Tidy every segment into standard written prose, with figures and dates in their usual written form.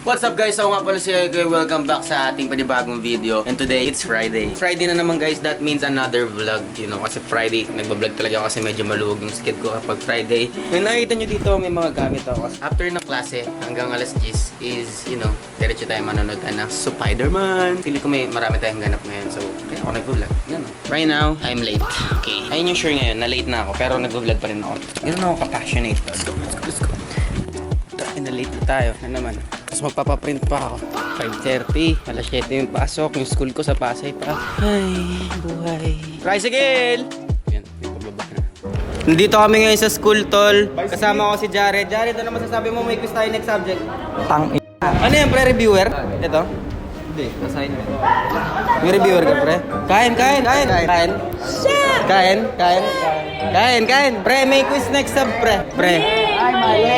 What's up guys? Ako nga pala si Ege. Welcome back sa ating panibagong video. And today, it's Friday. Friday na naman guys, that means another vlog. You know, kasi Friday, nagbablog talaga ako kasi medyo maluwag yung skid ko kapag Friday. And nakikita nyo dito, may mga gamit ako. After ng klase, hanggang alas 10 is, you know, diretso tayo manonood ng Spider-Man. Feeling ko may marami tayong ganap ngayon. So, kaya ako nag-vlog. Right now, I'm late. Okay. Ayun yung sure ngayon, na late na ako. Pero nag-vlog pa rin ako. Ganun ako ka-passionate. Let's go. Na late na tayo. Ano naman? Tapos magpapaprint pa ako. 5:30. Alas 7 yung pasok. Yung school ko sa Pasay pa. Ay, buhay. Tricycle! Yan, may pababa na. Nandito kami ngayon sa school, tol. Kasama ko si Jared. Jared, ano masasabi mo? May quiz tayo next subject. Ano yan, pre-reviewer? Ito? Hindi, assignment. May reviewer ka, pre? Kain. Pre, may quiz next sub, pre. Pre. Ay, mali!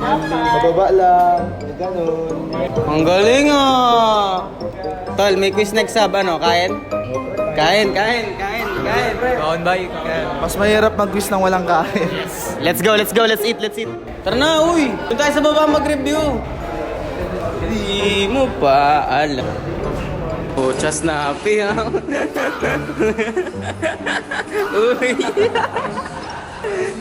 Mababa lang, ganun. Ang galing ah! Tol, may quiz next sub, ano? Kain. Kaon ba? Mas mahirap mag-quiz nang walang kain. Let's go, let's eat. Tara na, uy! Doon tayo sa baba mag-review. Di mo pa alam. Puchas na happy, ha? Uy!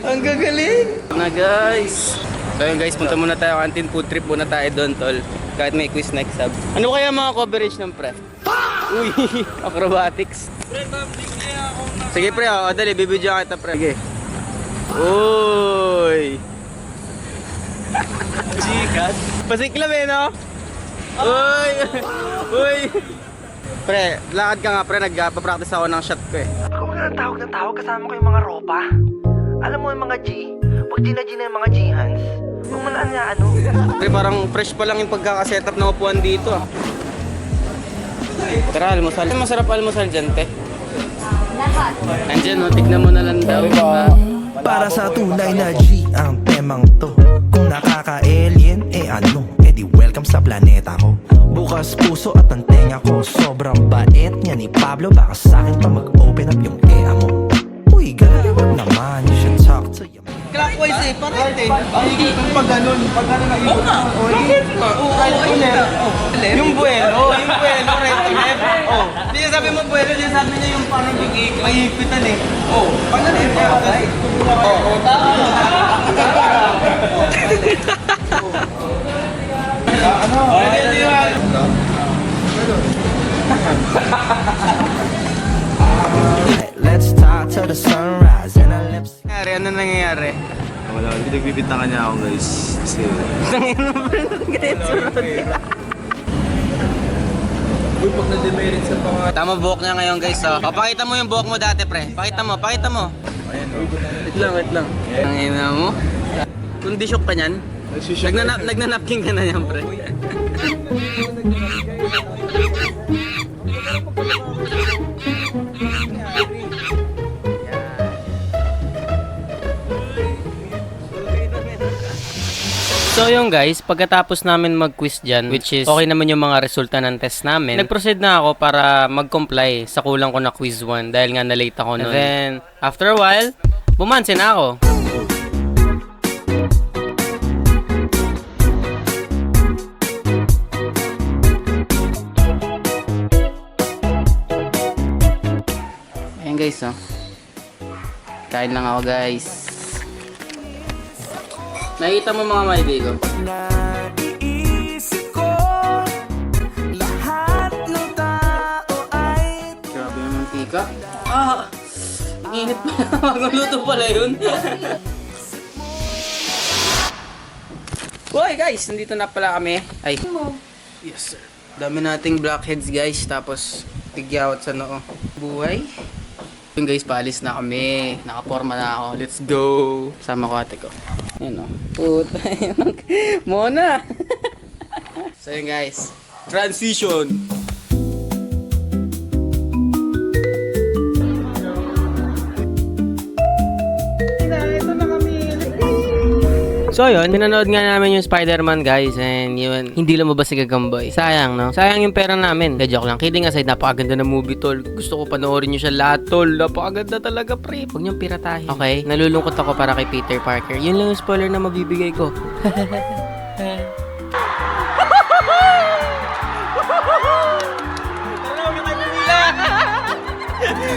Ang gagaling! Na guys! So yun guys, punta muna tayo kantin, food trip muna tayo doon, tol. Kahit may quiz next sub. Ano kaya mga coverage ng pre? Uy! Acrobatics. Sige pre, dali, bibidyo kita pre. Sige. Uy! Sikat. Pasiklab eh, no? Uy! Uy! Pre, lakad ka nga pre, nagpa-practice ako ng shot ko eh. Ako nga ng tawag kasama ko yung mga ropa. Alam mo yung mga G, pag G na yung mga G-hands, huwag mo na ano. Pre, parang fresh pa lang yung pagkakasetup ng upuan dito ah. Tara, almusal. Masarap almusal dyan, te. Nandiyan, no? Tignan mo na lang daw. Para sa tunay na G ang temang to. Kung nakaka-alien, ano? Di welcome sa planeta ko. Bukas puso at ang tenga ko. Sobrang bait niya ni Pablo. Baka sa'kin pa mag-open up yung EA mo. Uy, grabe wag naman. You should talk to your Clockwise eh, parang eh. Pag ganun na Oo nga. Bakit? Yung buwelo, right to left. Oh. Hindi niya sabi mo buwelo, niya sabi niya yung parang mahipitan eh. Oh, pag na left, right. Oh, tama. ano? Let's talk to the sunrise and our lips. Ano nangyayari? Wala, hindi nagbibintangan niya ako guys. Kasi... Uy, pag na-demerit sa pangalan. Tama buhok niya ngayon guys. Oh. Pakita mo yung buhok mo dati pre. Pakita mo. Ayan o. Wait lang. Ang ina mo. Kondisyon ka niyan? Nagnanapkin ka na yan pre. So yung guys, pagkatapos namin mag-quiz dyan, which is okay naman yung mga resulta ng test namin, nag-proceed na ako para mag-comply sa kulang ko na quiz 1 dahil nga na-late ako noon. And then, after a while, bumansin na ako. Ayan guys, oh. Kain lang ako guys. Nakikita mo mga maibigo? Naiisip ko lahat ng tao ay Grabe yung mantika. Ah! Ang init pa. Magluto pala yun. Hoy guys! Nandito na pala kami. Ay. Yes sir. Dami nating blackheads guys. Tapos tigyawat sa noo. Buhay. Yung guys, paalis na kami. Nakaporma na ako. Let's go! Sama ko ate ko. Ayan o. Puta. Mona! So yun guys. Transition! So yun, pinanood nga namin yung Spider-Man guys and yun, hindi lumabas si Gagamboy. Sayang no? Sayang yung pera namin. De, joke lang. Kidding aside, napakaganda na movie tol. Gusto ko panoorin nyo siya lahat tol. Napakaganda talaga pre. Huwag niyong piratahin. Okay, nalulungkot ako para kay Peter Parker. Yun lang yung spoiler na mabibigay ko.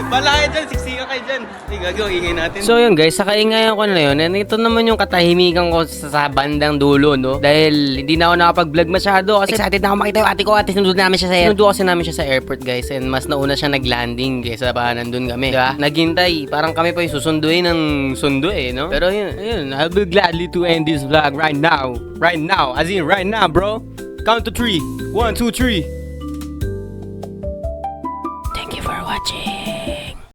Bala kayo dyan, siksika kayo dyan. Ay, gagawin, ingay natin. So yun guys, sa kaingayan ko na yun, and ito naman yung katahimikan ko sa bandang dulo, no? Dahil hindi na ako nakapag-vlog masyado kasi excited na ako makita yung ate ko at sinundo namin siya sa airport. Sinundo kasi namin siya sa airport guys, and mas nauna siya nag-landing kaysa pa nandun kami. Diba? Naghintay, parang kami pa yung susunduin ng sundo eh, no? Pero yun, I'll be gladly to end this vlog right now. Right now, as in right now, bro. Count to 3. 1, 2, 3.